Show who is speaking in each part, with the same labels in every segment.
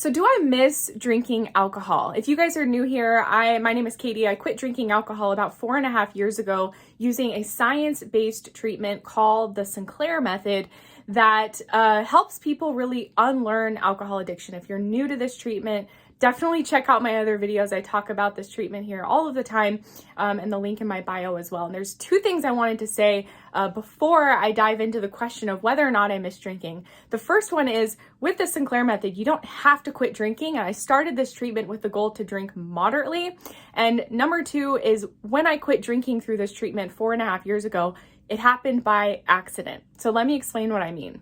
Speaker 1: So do I miss drinking alcohol? If you guys are new here, my name is Katie. I quit drinking alcohol about 4.5 years ago using a science-based treatment called the Sinclair Method that helps people really unlearn alcohol addiction. If you're new to this treatment, definitely check out my other videos. I talk about this treatment here all of the time, and the link in my bio as well. And there's two things I wanted to say before I dive into the question of whether or not I miss drinking. The first one is, with the Sinclair Method, you don't have to quit drinking. And I started this treatment with the goal to drink moderately. And number two is, when I quit drinking through this treatment 4.5 years ago, it happened by accident. So let me explain what I mean.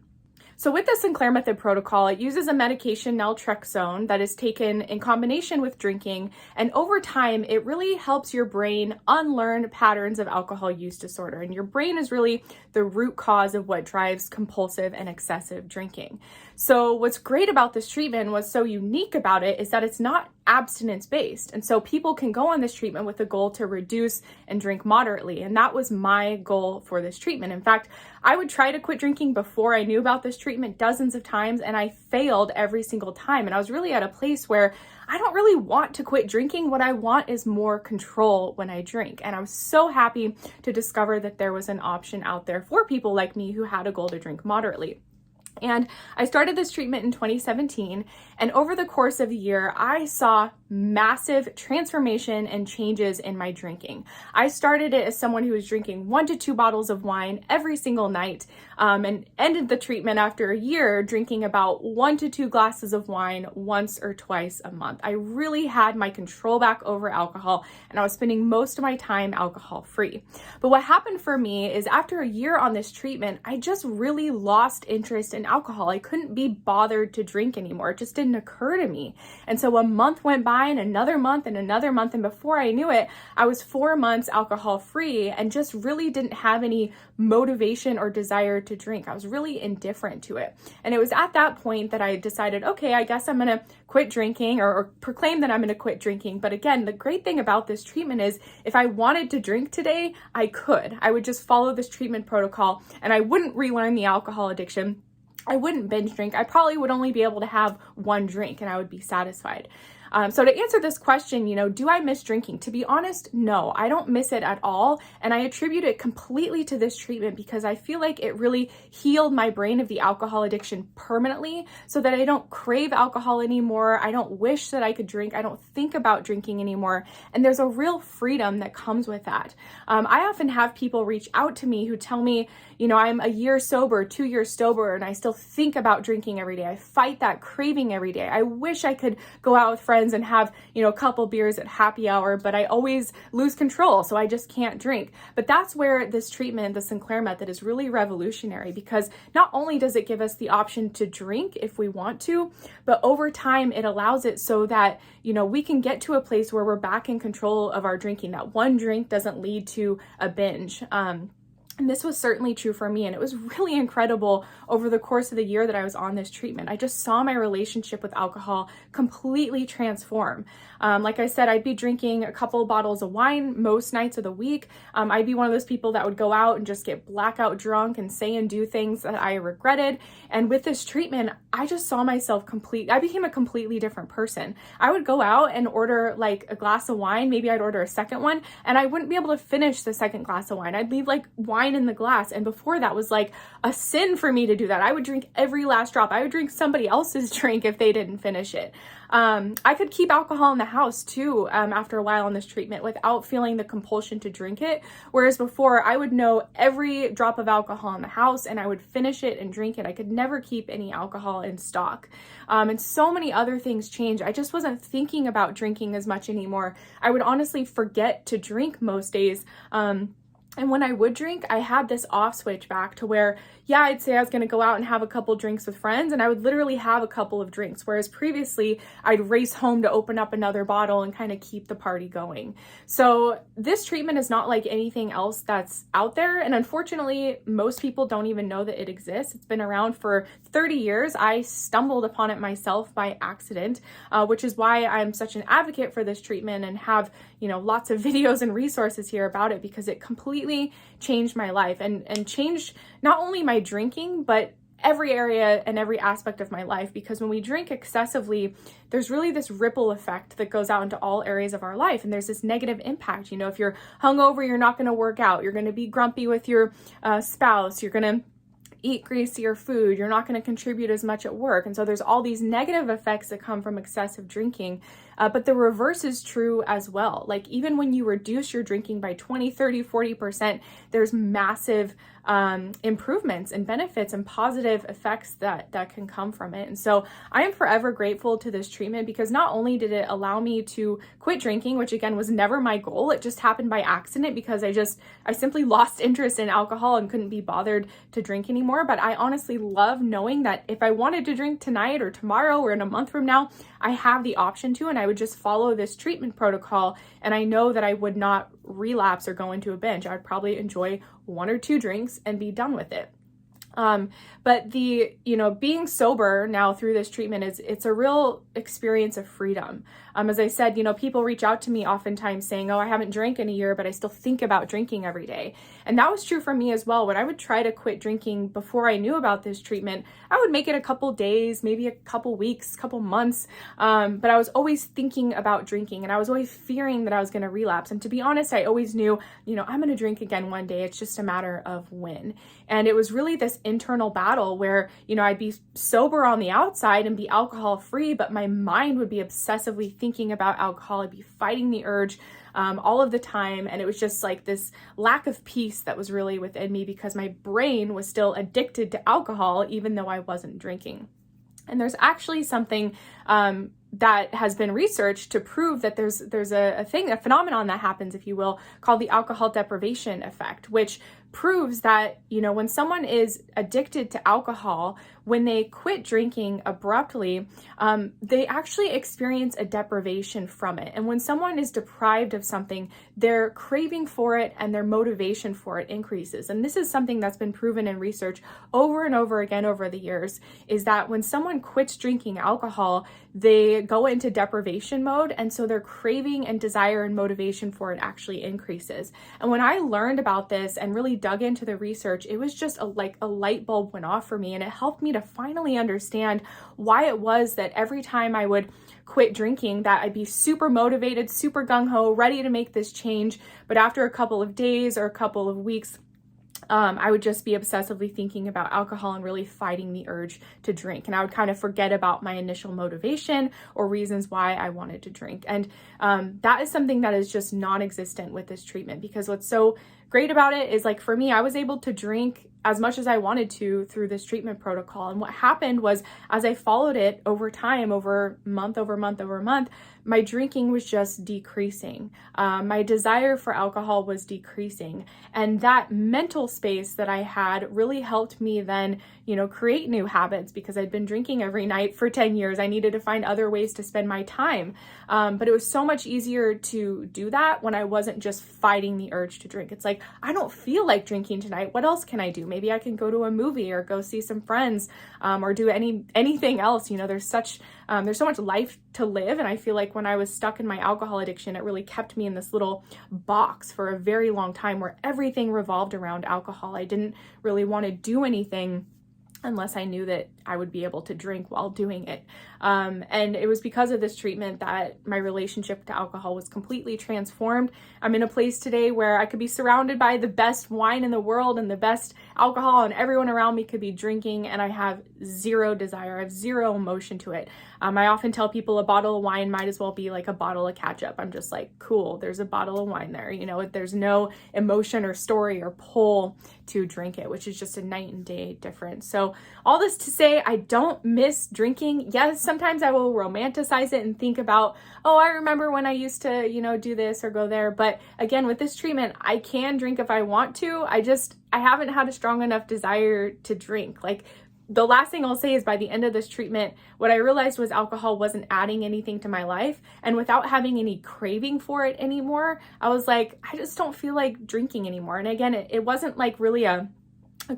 Speaker 1: So with the Sinclair Method protocol, it uses a medication, Naltrexone, that is taken in combination with drinking. And over time, it really helps your brain unlearn patterns of alcohol use disorder. And your brain is really the root cause of what drives compulsive and excessive drinking. So what's great about this treatment, what's so unique about it, is that it's not abstinence-based. And so people can go on this treatment with the goal to reduce and drink moderately. And that was my goal for this treatment. In fact, I would try to quit drinking before I knew about this treatment dozens of times, and I failed every single time. And I was really at a place where I don't really want to quit drinking. What I want is more control when I drink. And I was so happy to discover that there was an option out there for people like me who had a goal to drink moderately. And I started this treatment in 2017, and over the course of a year, I saw massive transformation and changes in my drinking. I started it as someone who was drinking 1 to 2 bottles of wine every single night, and ended the treatment after a year drinking about 1 to 2 glasses of wine once or twice a month. I really had my control back over alcohol, and I was spending most of my time alcohol-free. But what happened for me is, after a year on this treatment, I just really lost interest in alcohol. I couldn't be bothered to drink anymore. It just didn't occur to me. And so a month went by, and another month and another month, and before I knew it, I was 4 months alcohol free and just really didn't have any motivation or desire to drink. I was really indifferent to it. And it was at that point that I decided, okay, I guess I'm going to quit drinking, or proclaim that I'm going to quit drinking. But again, the great thing about this treatment is, if I wanted to drink today, I could. I would just follow this treatment protocol, and I wouldn't relearn the alcohol addiction. I wouldn't binge drink. I probably would only be able to have 1 drink and I would be satisfied. So to answer this question, do I miss drinking? To be honest, no, I don't miss it at all. And I attribute it completely to this treatment because I feel like it really healed my brain of the alcohol addiction permanently, so that I don't crave alcohol anymore. I don't wish that I could drink. I don't think about drinking anymore. And there's a real freedom that comes with that. I often have people reach out to me who tell me, I'm a year sober, 2 years sober, and I still think about drinking every day. I fight that craving every day. I wish I could go out with friends and have, a couple beers at happy hour, but I always lose control, so I just can't drink. But that's where this treatment, the Sinclair Method, is really revolutionary, because not only does it give us the option to drink if we want to, but over time it allows it so that, we can get to a place where we're back in control of our drinking, that 1 drink doesn't lead to a binge. And this was certainly true for me. And it was really incredible over the course of the year that I was on this treatment. I just saw my relationship with alcohol completely transform. Like I said, I'd be drinking a couple bottles of wine most nights of the week. I'd be one of those people that would go out and just get blackout drunk and say and do things that I regretted. And with this treatment, I just saw myself I became a completely different person. I would go out and order like a glass of wine. Maybe I'd order a second one, and I wouldn't be able to finish the second glass of wine. I'd leave like wine in the glass. And before, that was like a sin for me to do that. I would drink every last drop. I would drink somebody else's drink if they didn't finish it. I could keep alcohol in the house too, after a while on this treatment, without feeling the compulsion to drink it. Whereas before, I would know every drop of alcohol in the house and I would finish it and drink it. I could never keep any alcohol in stock. And so many other things changed. I just wasn't thinking about drinking as much anymore. I would honestly forget to drink most days. And when I would drink, I had this off switch back to where, yeah, I'd say I was going to go out and have a couple drinks with friends, and I would literally have a couple of drinks. Whereas previously, I'd race home to open up another bottle and kind of keep the party going. So this treatment is not like anything else that's out there. And unfortunately, most people don't even know that it exists. It's been around for 30 years. I stumbled upon it myself by accident, which is why I'm such an advocate for this treatment and have, lots of videos and resources here about it, because it completely changed my life and changed not only my drinking, but every area and every aspect of my life, because when we drink excessively, there's really this ripple effect that goes out into all areas of our life, and there's this negative impact. You know, if you're hungover, you're not going to work out, you're going to be grumpy with your spouse, you're going to eat greasier food, you're not going to contribute as much at work. And so there's all these negative effects that come from excessive drinking. But the reverse is true as well. Like, even when you reduce your drinking by 20, 30, 40%, there's massive improvements and benefits and positive effects that can come from it. And so I am forever grateful to this treatment, because not only did it allow me to quit drinking, which again was never my goal, it just happened by accident because I simply lost interest in alcohol and couldn't be bothered to drink anymore. But I honestly love knowing that if I wanted to drink tonight or tomorrow or in a month from now, I have the option to, and I would just follow this treatment protocol, and I know that I would not relapse or go into a binge. I would probably enjoy 1 or 2 drinks and be done with it. But being sober now through this treatment it's a real experience of freedom. As I said, people reach out to me oftentimes saying, oh, I haven't drank in a year, but I still think about drinking every day. And that was true for me as well. When I would try to quit drinking before I knew about this treatment, I would make it a couple days, maybe a couple weeks, couple months. But I was always thinking about drinking, and I was always fearing that I was going to relapse. And to be honest, I always knew, I'm going to drink again one day. It's just a matter of when. And it was really this internal battle where, I'd be sober on the outside and be alcohol free, but my mind would be obsessively thinking about alcohol. I'd be fighting the urge all of the time. And it was just like this lack of peace that was really within me, because my brain was still addicted to alcohol, even though I wasn't drinking. And there's actually something that has been researched to prove that there's a phenomenon that happens, if you will, called the alcohol deprivation effect, which proves that, when someone is addicted to alcohol, when they quit drinking abruptly, they actually experience a deprivation from it. And when someone is deprived of something, their craving for it and their motivation for it increases. And this is something that's been proven in research over and over again over the years, is that when someone quits drinking alcohol, they go into deprivation mode. And so their craving and desire and motivation for it actually increases. And when I learned about this and really dug into the research, it was just like a light bulb went off for me, and it helped me to finally understand why it was that every time I would quit drinking, that I'd be super motivated, super gung-ho, ready to make this change, but after a couple of days or a couple of weeks, I would just be obsessively thinking about alcohol and really fighting the urge to drink. And I would kind of forget about my initial motivation or reasons why I wanted to drink. And that is something that is just non-existent with this treatment, because what's so great about it is, like, for me, I was able to drink as much as I wanted to through this treatment protocol. And what happened was, as I followed it over time, over month, my drinking was just decreasing. My desire for alcohol was decreasing. And that mental space that I had really helped me then, create new habits, because I'd been drinking every night for 10 years. I needed to find other ways to spend my time. But it was so much easier to do that when I wasn't just fighting the urge to drink. It's like, I don't feel like drinking tonight. What else can I do? Maybe I can go to a movie or go see some friends, or do anything else. There's so much life to live. And I feel like when I was stuck in my alcohol addiction, it really kept me in this little box for a very long time where everything revolved around alcohol. I didn't really want to do anything unless I knew that I would be able to drink while doing it. And it was because of this treatment that my relationship to alcohol was completely transformed. I'm in a place today where I could be surrounded by the best wine in the world and the best alcohol, and everyone around me could be drinking, and I have zero desire. I have zero emotion to it. I often tell people a bottle of wine might as well be like a bottle of ketchup. I'm just like, cool, there's a bottle of wine there. There's no emotion or story or pull to drink it, which is just a night and day difference. So all this to say, I don't miss drinking. Yes, sometimes I will romanticize it and think about, oh, I remember when I used to, do this or go there. But again, with this treatment, I can drink if I want to. I haven't had a strong enough desire to drink. Like, the last thing I'll say is, by the end of this treatment, what I realized was alcohol wasn't adding anything to my life. And without having any craving for it anymore, I was like, I just don't feel like drinking anymore. And again, it wasn't like really a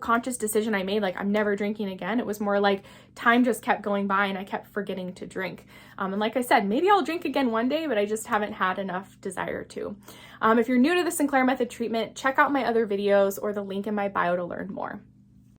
Speaker 1: conscious decision I made, like, I'm never drinking again. It was more like time just kept going by and I kept forgetting to drink. And like I said, maybe I'll drink again one day, but I just haven't had enough desire to. If you're new to the Sinclair Method treatment, check out my other videos or the link in my bio to learn more.